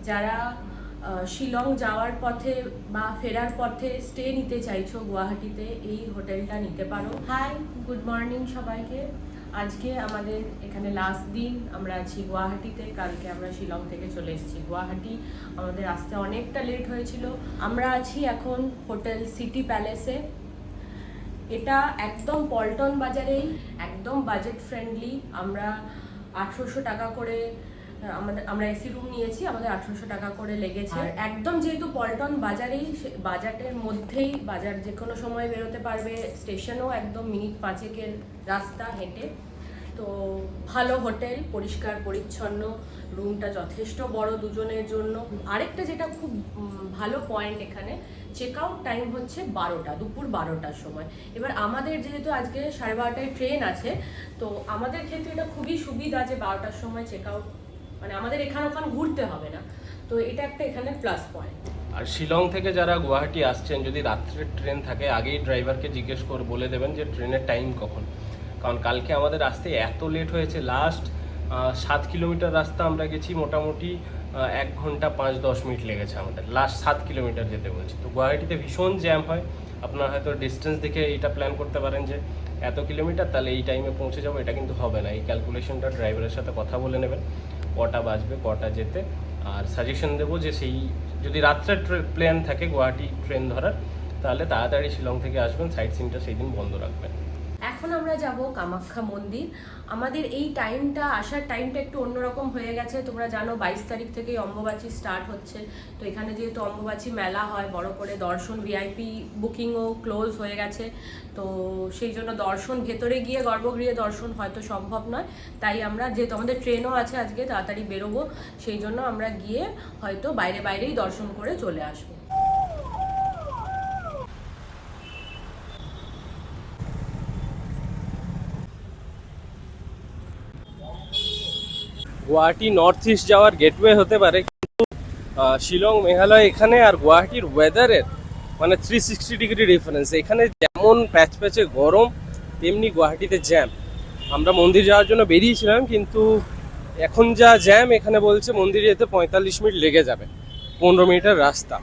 যারা শিলং যাওয়ার পথে বা ফেরার পথে স্টে নিতে চাইছো গুয়াহাটিতে, এই হোটেলটা নিতে পারো। হাই, গুড মর্নিং সবাইকে। আজকে আমাদের এখানে লাস্ট দিন, আমরা আছি গুয়াহাটিতে। কালকে আমরা শিলং থেকে চলে এসেছি গুয়াহাটি। আমাদের আসতে অনেকটা লেট হয়েছিল। আমরা আছি এখন হোটেল সিটি প্যালেসে। এটা একদম পল্টন বাজারেই, একদম বাজেট ফ্রেন্ডলি। আমরা 1800 টাকা করে আমরা এসি রুম নিয়েছি, আমাদের 1800 টাকা করে লেগেছে। আর একদম যেহেতু পল্টন বাজারেই, বাজারের মধ্যেই, বাজার যে কোনো সময় বেরোতে পারবে, স্টেশনও একদম মিনিট 5-এর রাস্তা হেঁটে। তো ভালো হোটেল, পরিষ্কার পরিচ্ছন্ন, রুমটা যথেষ্ট বড় দুজনের জন্য। আরেকটা যেটা খুব ভালো পয়েন্ট, এখানে চেক আউট টাইম হচ্ছে 12টা, দুপুর 12টার সময়। এবার আমাদের যেহেতু আজকে 12:30টায় ট্রেন আছে, তো আমাদের ক্ষেত্রে এটা খুবই সুবিধা যে 12টার সময় চেক আউট, মানে আমাদের এখানে ওখানে ঘুরতে হবে না। তো এটা একটা এখানে প্লাস পয়েন্ট। আর শিলং থেকে যারা গুয়াহাটি আসছেন, যদি রাত্রের ট্রেন থাকে, আগেই ড্রাইভারকে জিজ্ঞেস করে বলে দেবেন যে ট্রেনের টাইম কখন। কারণ কালকে আমাদের আসতে এত লেট হয়েছে, লাস্ট 7 কিলোমিটার রাস্তা আমরা গেছি, মোটামুটি 1 ঘন্টা 5-10 মিনিট লেগেছে আমাদের, লাস্ট 7 কিলোমিটার যেতে বলছি। তো গুয়াহাটিতে ভীষণ জ্যাম হয়। আপনারা হয়তো ডিস্টেন্স দেখে এটা প্ল্যান করতে পারেন যে এত কিলোমিটার, তাহলে এই টাইমে পৌঁছে যাবো। এটা কিন্তু হবে না। এই ক্যালকুলেশনটা ড্রাইভারের সাথে কথা বলে নেবেন, কটা বাজবে, কটা যেতে। আর সাজেশন দেবো যে সেই যদি রাত্রে প্ল্যান থাকে গুয়াহাটি ট্রেন ধরার, তাহলে তাড়াতাড়ি শিলং থেকে আসবেন, সাইট সিনটা সেই দিন বন্ধ রাখবেন। এখন আমরা যাব কামাখ্যা মন্দির। আমাদের এই টাইমটা, আসার টাইমটা একটু অন্যরকম হয়ে গেছে। তোমরা জানো 22 তারিখ থেকেই অম্বুবাচী স্টার্ট হচ্ছে। তো এখানে যেহেতু অম্বুবাচী মেলা হয় বড় করে, দর্শন ভিআইপি বুকিংও ক্লোজ হয়ে গেছে। তো সেই জন্য দর্শন, ভেতরে গিয়ে গর্ভগৃহে দর্শন হয়তো সম্ভব নয়। তাই আমরা, যেহেতু আমাদের ট্রেনও আছে আজকে, তাড়াতাড়ি বেরোবো, সেই জন্য আমরা গিয়ে হয়তো বাইরেই দর্শন করে চলে আসবো। গুয়াহাটি নর্থ ইস্ট যাওয়ার গেটওয়ে হতে পারে, কিন্তু শিলং, মেঘালয় এখানে আর গুয়াহাটির ওয়েদারের মানে 360 ডিগ্রি ডিফারেন্স। এখানে যেমন প্যাচ প্যাচে গরম, তেমনি গুয়াহাটিতে জ্যাম। আমরা মন্দির যাওয়ার জন্য বেরিয়েছিলাম, কিন্তু এখন যা জ্যাম এখানে, বলছে মন্দির যেতে 45 মিনিট লেগে যাবে, 15 মিনিটের রাস্তা।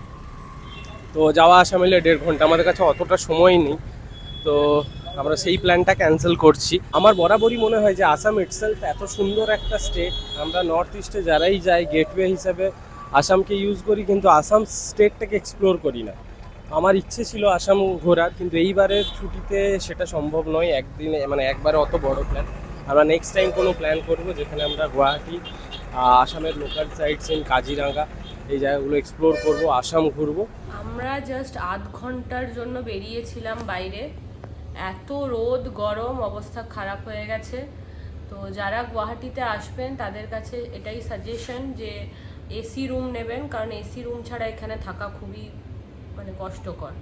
তো যাওয়া আসা মিলে 1.5 ঘন্টা, আমাদের কাছে অতটা সময় নেই। তো আমরা সেই প্ল্যানটা ক্যান্সেল করছি। আমার বরাবরই মনে হয় যে আসাম ইটসেলফ এত সুন্দর একটা স্টেট, আমরা নর্থ ইস্টে যারাই যাই গেটওয়ে হিসাবে আসামকে ইউজ করি, কিন্তু আসাম স্টেটটাকে এক্সপ্লোর করি না। আমার ইচ্ছে ছিল আসাম ঘোরার, কিন্তু এইবারের ছুটিতে সেটা সম্ভব নয়। একদিনে মানে একবারে অত বড় প্ল্যান। আমরা নেক্সট টাইম কোনো প্ল্যান করবো যেখানে আমরা গুয়াহাটি, আসামের লোকাল সাইট সিন, কাজিরাঙ্গা, এই জায়গাগুলো এক্সপ্লোর করব, আসাম ঘুরবো। আমরা জাস্ট আধ ঘন্টার জন্য বেরিয়েছিলাম বাইরে, এত রোদ গরম, অবস্থা খারাপ হয়ে গেছে। তো যারা গুয়াহাটিতে আসবেন তাদের কাছে এটাই সাজেশন যে এসি রুম নেবেন, কারণ এসি রুম ছাড়া এখানে থাকা খুবই মানে কষ্টকর,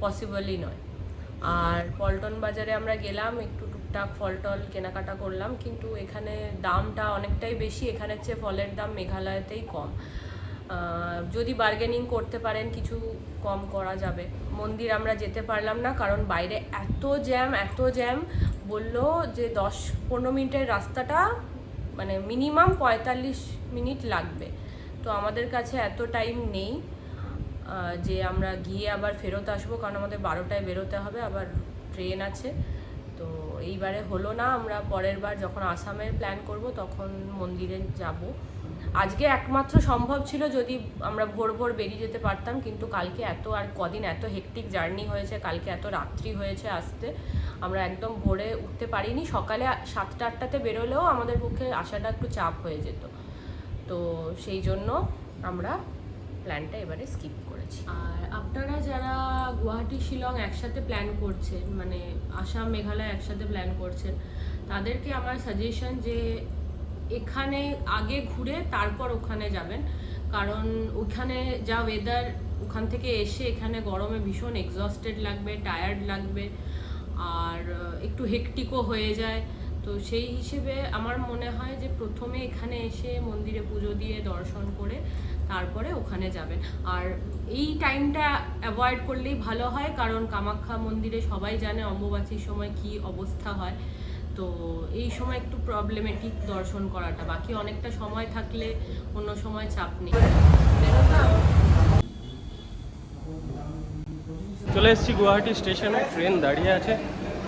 পসিবলই নয়। আর পল্টন বাজারে আমরা গেলাম, একটু টুকটাক ফল টল কেনাকাটা করলাম, কিন্তু এখানে দামটা অনেকটাই বেশি। এখানের চেয়ে ফলের দাম মেঘালয়তেই কম। যদি বার্গেনিং করতে পারেন কিছু কম করা যাবে। মন্দির আমরা যেতে পারলাম না, কারণ বাইরে এত জ্যাম বললো যে 10-15 মিনিটের রাস্তাটা মানে মিনিমাম 45 মিনিট লাগবে। তো আমাদের কাছে এত টাইম নেই যে আমরা গিয়ে আবার ফেরত আসবো, কারণ আমাদের 12টায় বেরোতে হবে, আবার ট্রেন আছে। তো এইবারে হলো না। আমরা পরের বার যখন আসামের প্ল্যান করব তখন মন্দিরে যাব। আজকে একমাত্র সম্ভব ছিল যদি আমরা ভোর বেরিয়ে যেতে পারতাম, কিন্তু কালকে আর কদিন এত হেকটিক জার্নি হয়েছে, কালকে এত রাত্রি হয়েছে আসতে, আমরা একদম ভোরে উঠতে পারিনি। সকালে 7টা-8টাতে বেরোলেও আমাদের পক্ষে আসাটা একটু চাপ হয়ে যেত। তো সেই জন্য আমরা প্ল্যানটা এবারে স্কিপ করেছি। আর আপনারা যারা গুয়াহাটি শিলং একসাথে প্ল্যান করছেন, মানে আসাম মেঘালয় একসাথে প্ল্যান করছেন, তাদেরকে আমার সাজেশন যে এখানে আগে ঘুরে তারপর ওখানে যাবেন। কারণ ওখানে যা ওয়েদার, ওখান থেকে এসে এখানে গরমে ভীষণ এক্সস্টেড লাগবে, টায়ার্ড লাগবে, আর একটু হেকটিকও হয়ে যায়। তো সেই হিসেবে আমার মনে হয় যে প্রথমে এখানে এসে মন্দিরে পুজো দিয়ে দর্শন করে তারপরে ওখানে যাবেন। আর এই টাইমটা অ্যাভয়েড করলেই ভালো হয়, কারণ কামাখ্যা মন্দিরে সবাই জানে অম্বুবাচীর সময় কি অবস্থা হয়। তো এই সময় একটু প্রবলেমেটিক দর্শন করাটা, বাকি অনেকটা সময় থাকলে অন্য সময় চাপ নেই। চলে এসেছি গুয়াহাটি স্টেশনে, ট্রেন দাঁড়িয়ে আছে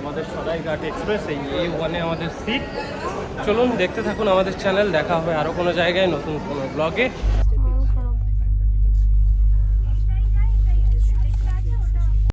আমাদের সরাইঘাট এক্সপ্রেস, এই A1 আমাদের সিট। চলুন দেখতে থাকুন আমাদের চ্যানেল, দেখা হবে আরও কোনো জায়গায় নতুন কোনো ব্লগে।